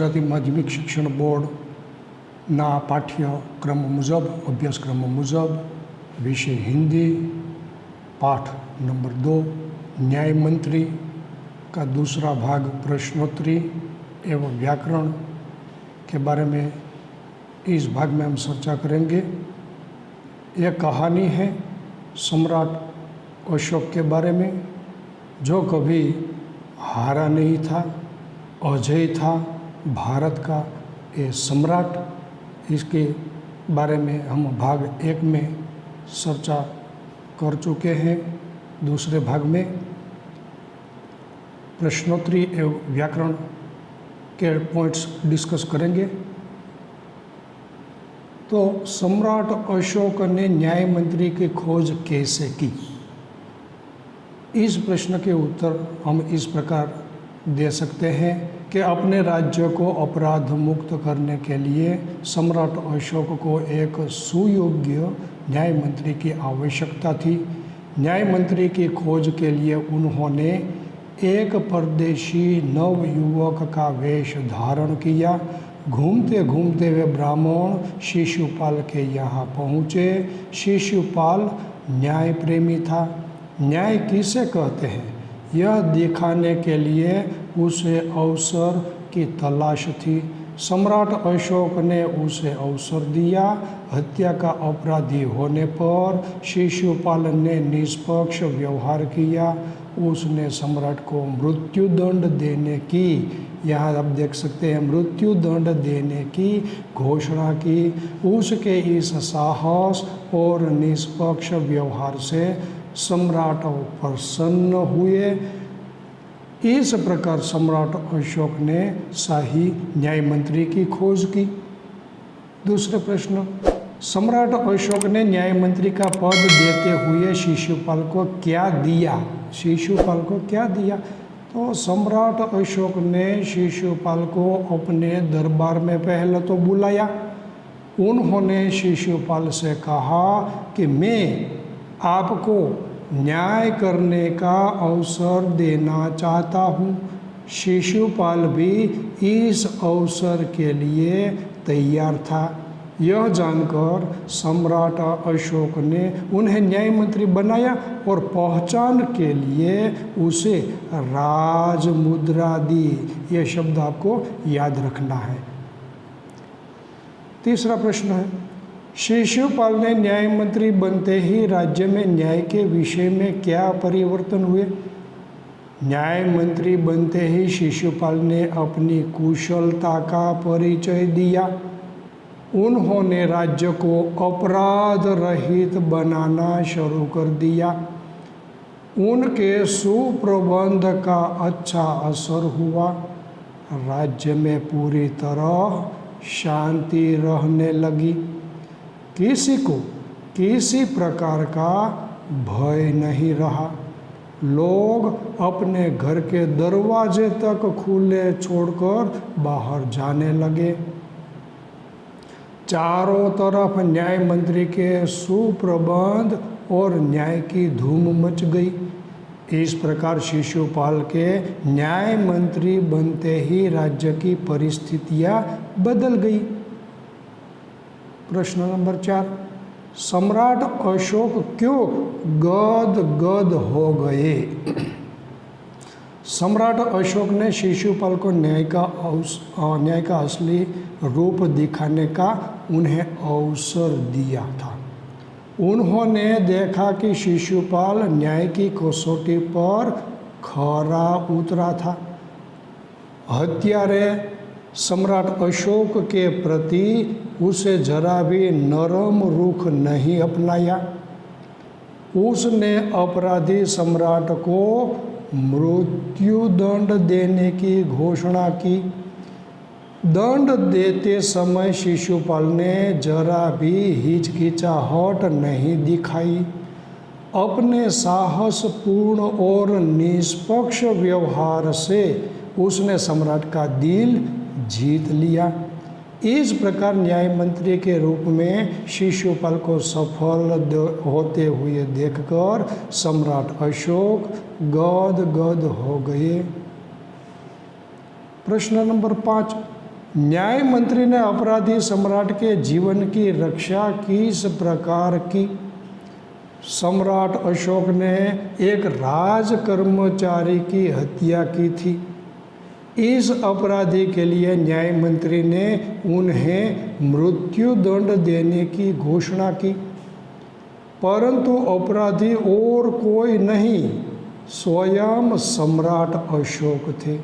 ગુજરાતી માધ્યમિક શિક્ષણ બોર્ડના પાઠ્યક્રમ મુજબ, અભ્યાસક્રમ મુજબ विषय हिंदी, पाठ नंबर 2 न्याय मंत्री का दूसरा भाग प्रश्नोत्तरी एवं व्याकरण के बारे में इस भाग में हम चर्चा करेंगे। यह कहानी है सम्राट अशोक के बारे में, जो कभी हारा नहीं था, अजय था, भारत का ये सम्राट। इसके बारे में हम भाग 1 में चर्चा कर चुके हैं। दूसरे भाग में प्रश्नोत्तरी एवं व्याकरण के पॉइंट्स डिस्कस करेंगे। तो सम्राट अशोक ने न्याय मंत्री की खोज कैसे की? इस प्रश्न के उत्तर हम इस प्रकार दे सकते हैं कि अपने राज्य को अपराध मुक्त करने के लिए सम्राट अशोक को एक सुयोग्य न्याय मंत्री की आवश्यकता थी। न्याय मंत्री की खोज के लिए उन्होंने एक परदेशी नव युवक का वेश धारण किया। घूमते घूमते वे ब्राह्मण शिशुपाल के यहाँ पहुँचे। शिशुपाल न्याय प्रेमी था। न्याय किसे कहते हैं, यह दिखाने के लिए उसे अवसर की तलाश थी। सम्राट अशोक ने उसे अवसर दिया। हत्या का अपराधी होने पर शिशुपाल ने निष्पक्ष व्यवहार किया। उसने सम्राट को मृत्युदंड देने की, यहाँ आप देख सकते हैं, मृत्युदंड देने की घोषणा की। उसके इस साहस और निष्पक्ष व्यवहार से सम्राट प्रसन्न हुए। इस प्रकार सम्राट अशोक ने शाही न्याय मंत्री की खोज की। दूसरे प्रश्न, सम्राट अशोक ने न्याय मंत्री का पद देते हुए शिशुपाल को क्या दिया? शिशुपाल को क्या दिया? तो सम्राट अशोक ने शिशुपाल को अपने दरबार में पहले तो बुलाया। उन्होंने शिशुपाल से कहा कि मैं आपको न्याय करने का अवसर देना चाहता हूँ। शिशुपाल भी इस अवसर के लिए तैयार था। यह जानकर सम्राट अशोक ने उन्हें न्याय मंत्री बनाया और पहचान के लिए उसे राजमुद्रा दी। यह शब्द आपको याद रखना है। तीसरा प्रश्न है, शिशुपाल ने न्याय मंत्री बनते ही राज्य में न्याय के विषय में क्या परिवर्तन हुए? न्याय मंत्री बनते ही शिशुपाल ने अपनी कुशलता का परिचय दिया। उन्होंने राज्य को अपराध रहित बनाना शुरू कर दिया। उनके सुप्रबंध का अच्छा असर हुआ। राज्य में पूरी तरह शांति रहने लगी। किसी को किसी प्रकार का भय नहीं रहा। लोग अपने घर के दरवाजे तक खुले छोड़कर बाहर जाने लगे। चारों तरफ न्याय मंत्री के सुप्रबंध और न्याय की धूम मच गई। इस प्रकार शिशुपाल के न्याय मंत्री बनते ही राज्य की परिस्थितियां बदल गई। प्रश्न नंबर 4, सम्राट अशोक क्यों गद हो गए? सम्राट अशोक ने शिशुपाल को न्याय का असली रूप दिखाने का उन्हें अवसर दिया था। उन्होंने देखा कि शिशुपाल न्याय की कसौटी पर खरा उतरा था। हत्यारे सम्राट अशोक के प्रति उसे जरा भी नरम रुख नहीं अपनाया। उसने अपराधी सम्राट को मृत्युदंड देने की घोषणा की। दंड देते समय शिशुपाल ने जरा भी हिचकिचाहट नहीं दिखाई। अपने साहसपूर्ण और निष्पक्ष व्यवहार से उसने सम्राट का दिल जीत लिया। इस प्रकार न्याय मंत्री के रूप में शिशुपाल को सफल होते हुए देखकर सम्राट अशोक गद गद हो गए। प्रश्न नंबर 5, न्याय मंत्री ने अपराधी सम्राट के जीवन की रक्षा किस प्रकार की? सम्राट अशोक ने एक राज कर्मचारी की हत्या की थी। इस अपराधी के लिए न्याय मंत्री ने उन्हें मृत्यु दंड देने की घोषणा की, परंतु अपराधी और कोई नहीं, स्वयं सम्राट अशोक थे।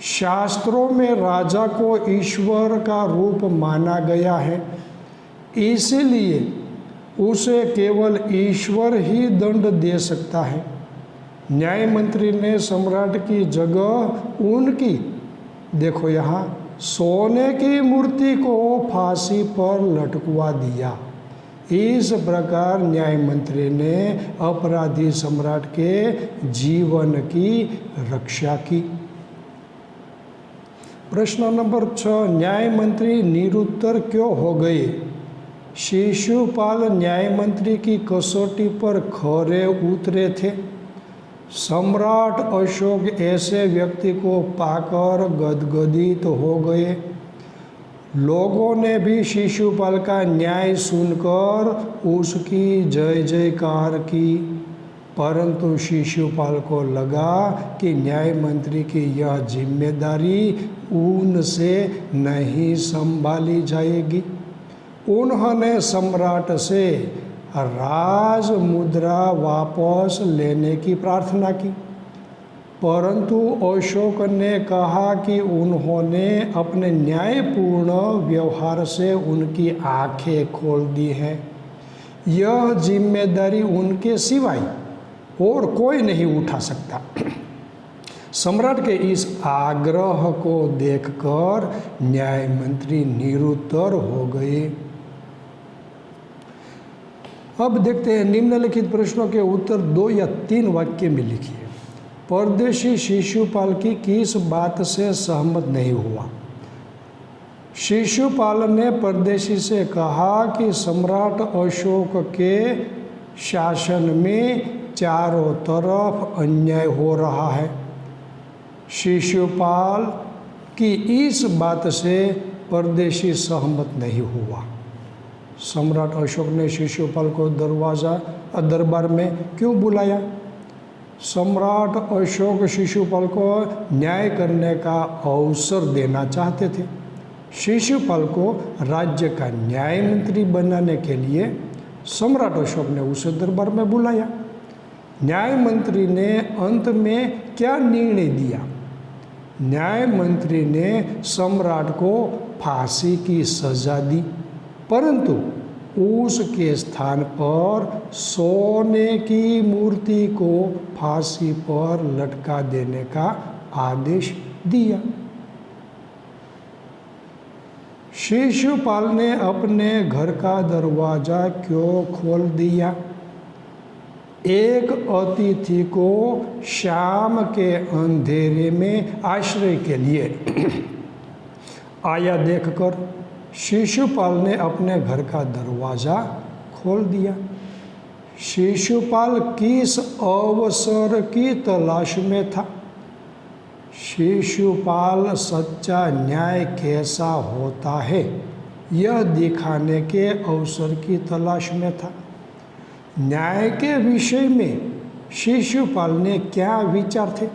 शास्त्रों में राजा को ईश्वर का रूप माना गया है, इसलिए उसे केवल ईश्वर ही दंड दे सकता है। न्याय मंत्री ने सम्राट की जगह उनकी, देखो यहाँ, सोने की मूर्ति को फांसी पर लटकवा दिया। इस प्रकार न्याय मंत्री ने अपराधी सम्राट के जीवन की रक्षा की। प्रश्न नंबर 6, न्याय मंत्री निरुत्तर क्यों हो गए? शिशुपाल न्याय मंत्री की कसौटी पर खरे उतरे थे। सम्राट अशोक ऐसे व्यक्ति को पाकर गदगदित हो गए। लोगों ने भी शिशुपाल का न्याय सुनकर उसकी जय जयकार की, परंतु शिशुपाल को लगा कि न्याय मंत्री की यह जिम्मेदारी उनसे नहीं संभाली जाएगी। उन्होंने सम्राट से राज मुद्रा वापस लेने की प्रार्थना की, परंतु अशोक ने कहा कि उन्होंने अपने न्यायपूर्ण व्यवहार से उनकी आंखें खोल दी हैं। यह जिम्मेदारी उनके सिवाय और कोई नहीं उठा सकता। सम्राट के इस आग्रह को देखकर न्याय मंत्री निरुत्तर हो गए। अब देखते हैं निम्नलिखित प्रश्नों के उत्तर 2 या 3 वाक्य में लिखिए। परदेशी शिशुपाल की किस बात से सहमत नहीं हुआ? शिशुपाल ने परदेशी से कहा कि सम्राट अशोक के शासन में चारों तरफ अन्याय हो रहा है। शिशुपाल की इस बात से परदेशी सहमत नहीं हुआ। सम्राट अशोक ने शिशुपाल को दरबार में क्यों बुलाया? सम्राट अशोक शिशुपाल को न्याय करने का अवसर देना चाहते थे। शिशुपाल को राज्य का न्याय मंत्री बनाने के लिए सम्राट अशोक ने उसे दरबार में बुलाया। न्याय मंत्री ने अंत में क्या निर्णय दिया? न्याय मंत्री ने सम्राट को फांसी की सजा दी, परंतु उसके स्थान पर सोने की मूर्ति को फांसी पर लटका देने का आदेश दिया। शिशुपाल ने अपने घर का दरवाजा क्यों खोल दिया? एक अतिथि को शाम के अंधेरे में आश्रय के लिए आया देखकर शिशुपाल ने अपने घर का दरवाज़ा खोल दिया। शिशुपाल किस अवसर की तलाश में था? शिशुपाल सच्चा न्याय कैसा होता है यह दिखाने के अवसर की तलाश में था। न्याय के विषय में शिशुपाल ने क्या विचार थे?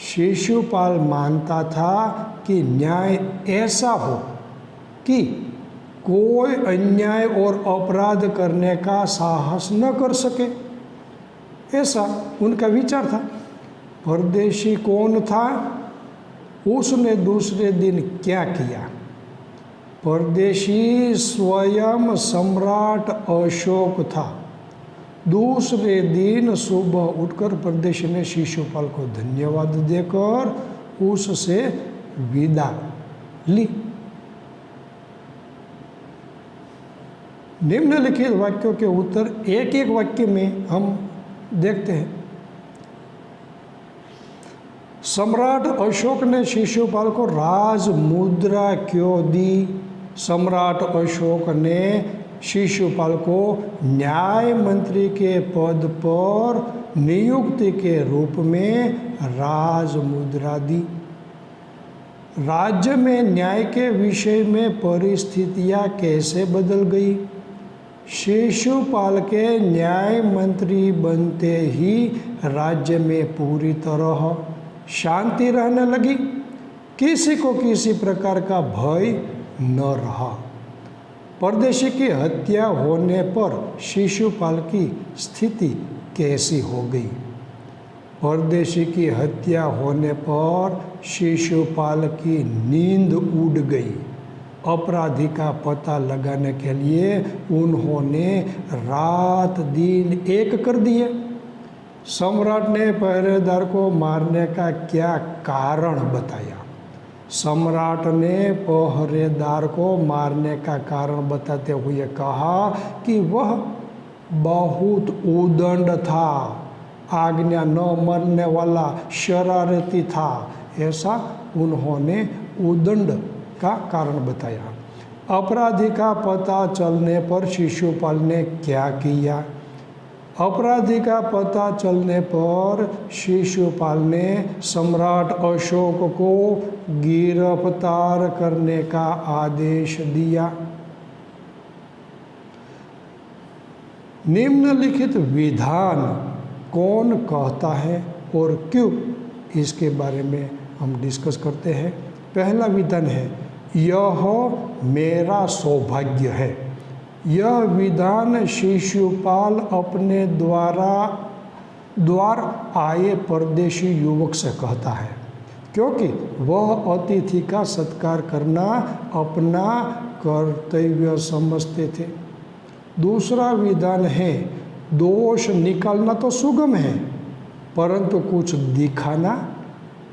शिशुपाल मानता था कि न्याय ऐसा हो कि कोई अन्याय और अपराध करने का साहस न कर सके, ऐसा उनका विचार था। परदेशी कौन था? उसने दूसरे दिन क्या किया? परदेशी स्वयं सम्राट अशोक था। दूसरे दिन सुबह उठकर परदेशी ने शिशुपाल को धन्यवाद देकर उससे विदा ली। निम्नलिखित वाक्यों के उत्तर एक एक वाक्य में हम देखते हैं। सम्राट अशोक ने शिशुपाल को राज मुद्रा क्यों दी? सम्राट अशोक ने शिशुपाल को न्याय मंत्री के पद पर नियुक्ति के रूप में राज मुद्रा दी। राज्य में न्याय के विषय में परिस्थितियां कैसे बदल गई? शिशुपाल के न्याय मंत्री बनते ही राज्य में पूरी तरह शांति रहने लगी, किसी को किसी प्रकार का भय न रहा। परदेशी की हत्या होने पर शिशुपाल की स्थिति कैसी हो गई? परदेशी की हत्या होने पर शिशुपाल की नींद उड़ गई। अपराधी का पता लगाने के लिए उन्होंने रात दिन एक कर दिए। सम्राट ने पहरेदार को मारने का क्या कारण बताया? सम्राट ने पहरेदार को मारने का कारण बताते हुए कहा कि वह बहुत उदंड था, आज्ञा न मानने वाला शरारती था। ऐसा उन्होंने उदंड का कारण बताया। अपराधी का पता चलने पर शिशुपाल ने क्या किया? अपराधी का पता चलने पर शिशुपाल ने सम्राट अशोक को गिरफ्तार करने का आदेश दिया। निम्नलिखित विधान कौन कहता है और क्यों, इसके बारे में हम डिस्कस करते हैं। पहला विधान है, यह मेरा सौभाग्य है। यह विधान शिशुपाल अपने द्वार आए परदेशी युवक से कहता है, क्योंकि वह अतिथि का सत्कार करना अपना कर्तव्य समझते थे। दूसरा विधान है, दोष निकालना तो सुगम है, परंतु कुछ दिखाना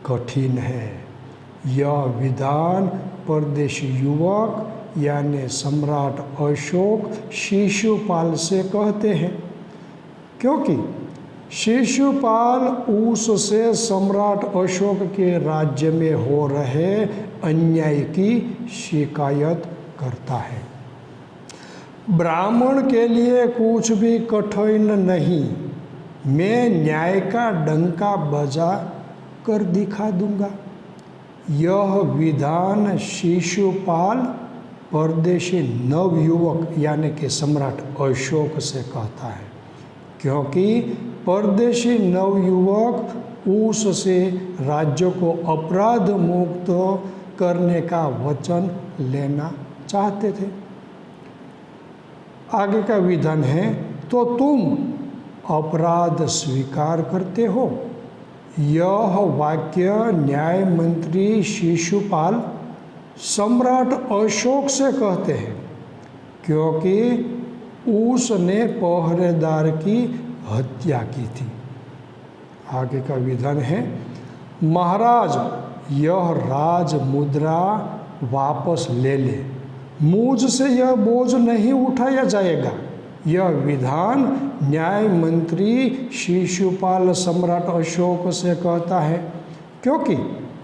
कठिन है। यह विधान परदेशी युवक यानी सम्राट अशोक शिशुपाल से कहते हैं, क्योंकि शिशुपाल उससे सम्राट अशोक के राज्य में हो रहे अन्याय की शिकायत करता है। ब्राह्मण के लिए कुछ भी कठिन नहीं, मैं न्याय का डंका बजा कर दिखा दूंगा। यह विधान शिशुपाल परदेशी नवयुवक यानी कि सम्राट अशोक से कहता है, क्योंकि परदेशी नवयुवक उससे राज्य को अपराध मुक्त करने का वचन लेना चाहते थे। आगे का विधान है, तो तुम अपराध स्वीकार करते हो। यह वाक्य न्याय मंत्री शिशुपाल सम्राट अशोक से कहते हैं, क्योंकि उसने पहरेदार की हत्या की थी। आगे का विधान है, महाराज यह राज मुद्रा वापस ले ले, मुझसे यह बोझ नहीं उठाया जाएगा। यह विधान न्याय मंत्री शिशुपाल सम्राट अशोक से कहता है, क्योंकि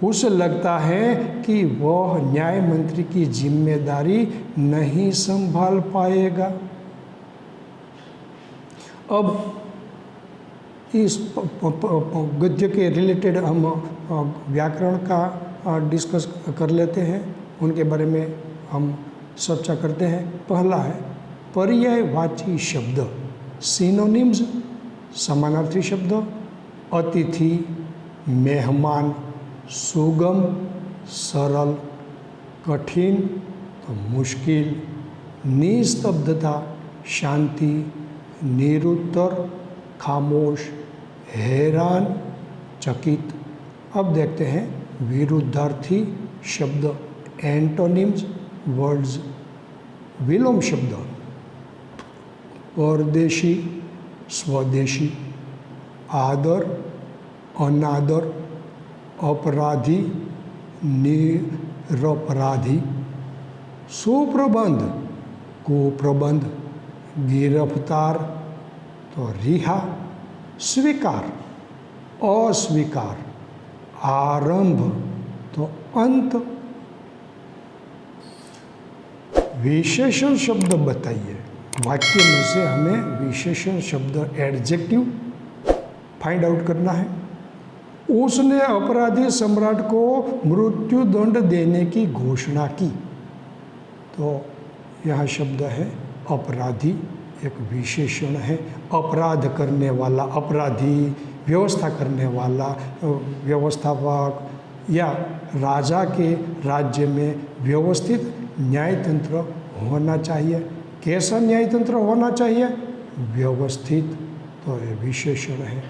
उसे लगता है कि वह न्याय मंत्री की जिम्मेदारी नहीं संभाल पाएगा। अब इस गद्य के रिलेटेड हम व्याकरण का डिस्कस कर लेते हैं, उनके बारे में हम चर्चा करते हैं। पहला है पर्यायवाची शब्द, सिनोनिम्स, समानार्थी शब्द, अतिथि, मेहमान, सुगम, सरल, कठिन तो मुश्किल, निस्तब्धता, शांति, निरुत्तर, खामोश, हैरान, चकित। अब देखते हैं विरुद्धार्थी शब्द, एंटोनिम्स, वर्ड्स। विलोम शब्द, परदेशी, स्वदेशी, आदर, अनादर, अपराधी, निरपराधी, सुप्रबंध, कुप्रबंध, गिरफ्तार तो रिहा, स्वीकार, अस्वीकार, आरंभ तो अंत। विशेषण शब्द बताइए, वाक्य में से हमें विशेषण शब्द एडजेक्टिव फाइंड आउट करना है। उसने अपराधी सम्राट को मृत्युदंड देने की घोषणा की। तो यह शब्द है अपराधी, एक विशेषण है। अपराध करने वाला, अपराधी, व्यवस्था करने वाला, व्यवस्थापक या राजा के राज्य में व्यवस्थित न्यायतंत्र होना चाहिए। कैसा न्यायतंत्र होना चाहिए? व्यवस्थित। तो ये विशेषण है।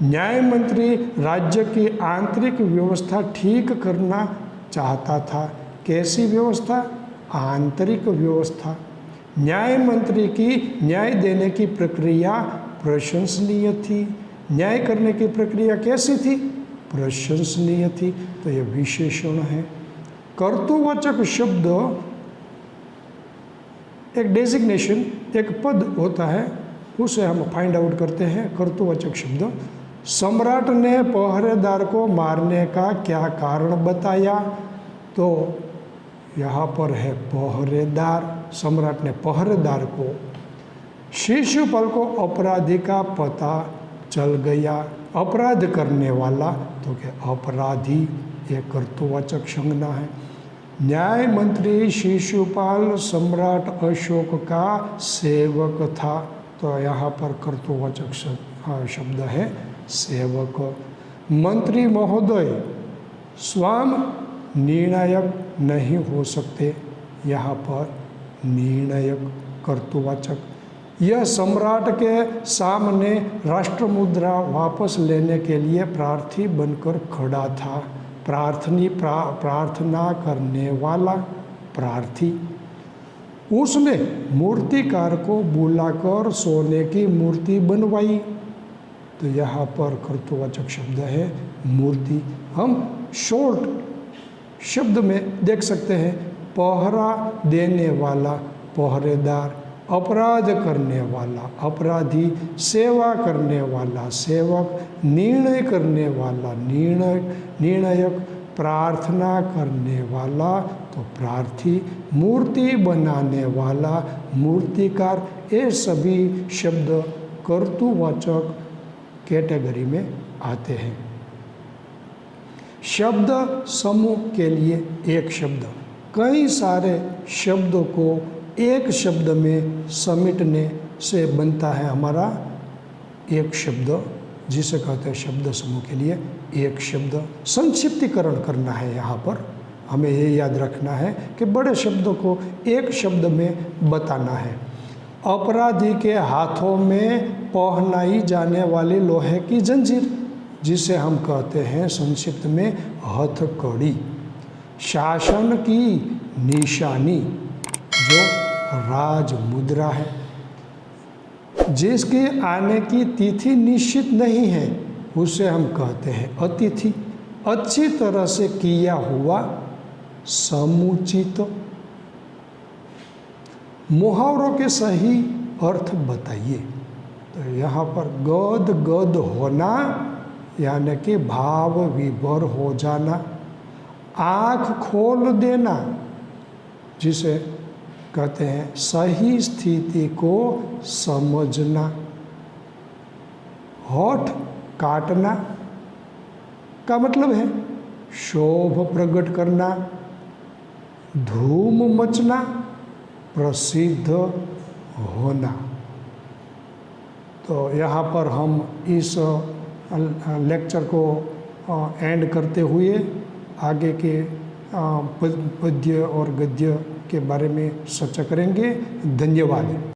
न्याय मंत्री राज्य की आंतरिक व्यवस्था ठीक करना चाहता था। कैसी व्यवस्था? आंतरिक व्यवस्था। न्याय मंत्री की न्याय देने की प्रक्रिया प्रशंसनीय थी। न्याय करने की प्रक्रिया कैसी थी? प्रशंसनीय थी। तो यह विशेषण है। कर्तृवाचक शब्द एक डेजिग्नेशन, एक पद होता है, उसे हम फाइंड आउट करते हैं। कर्तृवाचक शब्द। सम्राट ने पहरेदार को मारने का क्या कारण बताया? तो यहाँ पर है पहरेदार। सम्राट ने पहरेदार को। शिशुपाल को अपराधी का पता चल गया। अपराध करने वाला, तो क्या अपराधी, एक कर्तृवाचक संज्ञा है। न्याय मंत्री शिशुपाल सम्राट अशोक का सेवक था। तो यहाँ पर कर्तृवाचक शब्द है सेवक। मंत्री महोदय स्वयं निर्णायक नहीं हो सकते। यहाँ पर निर्णायक कर्तृवाचक। यह सम्राट के सामने राष्ट्र मुद्रा वापस लेने के लिए प्रार्थी बनकर खड़ा था। प्रार्थना करने वाला, प्रार्थी। उसने मूर्तिकार को बुलाकर सोने की मूर्ति बनवाई। तो यहाँ पर कर्तृवाचक शब्द है मूर्ति। हम शॉर्ट शब्द में देख सकते हैं। पहरा देने वाला, पहरेदार। अपराध करने वाला, अपराधी। सेवा करने वाला, सेवक। निर्णय करने वाला, निर्णायक। प्रार्थना करने वाला, तो प्रार्थी। मूर्ति बनाने वाला, मूर्तिकार। ये सभी शब्द कर्तृवाचक कैटेगरी में आते हैं। शब्द समूह के लिए एक शब्द। कई सारे शब्दों को एक शब्द में समेटने से बनता है हमारा एक शब्द, जिसे कहते हैं शब्द समूह के लिए एक शब्द। संक्षिप्तीकरण करना है। यहाँ पर हमें ये याद रखना है कि बड़े शब्दों को एक शब्द में बताना है। अपराधी के हाथों में पहनाई जाने वाली लोहे की जंजीर, जिसे हम कहते हैं संक्षिप्त में हथकड़ी। शासन की निशानी, जो राज मुद्रा है। जिसके आने की तिथि निश्चित नहीं है, उसे हम कहते हैं अतिथि। अच्छी तरह से किया हुआ, समुचित। मुहावरों के सही अर्थ बताइए। तो यहाँ पर गद गद होना, यानी कि भाव विभोर हो जाना। आँख खोल देना, जिसे कहते हैं सही स्थिति को समझना। होठ काटना का मतलब है शोभ प्रकट करना, धूम मचना, प्रसिद्ध होना। तो यहाँ पर हम इस लेक्चर को एंड करते हुए आगे के पद्य और गद्य के बारे में चर्चा करेंगे। धन्यवाद।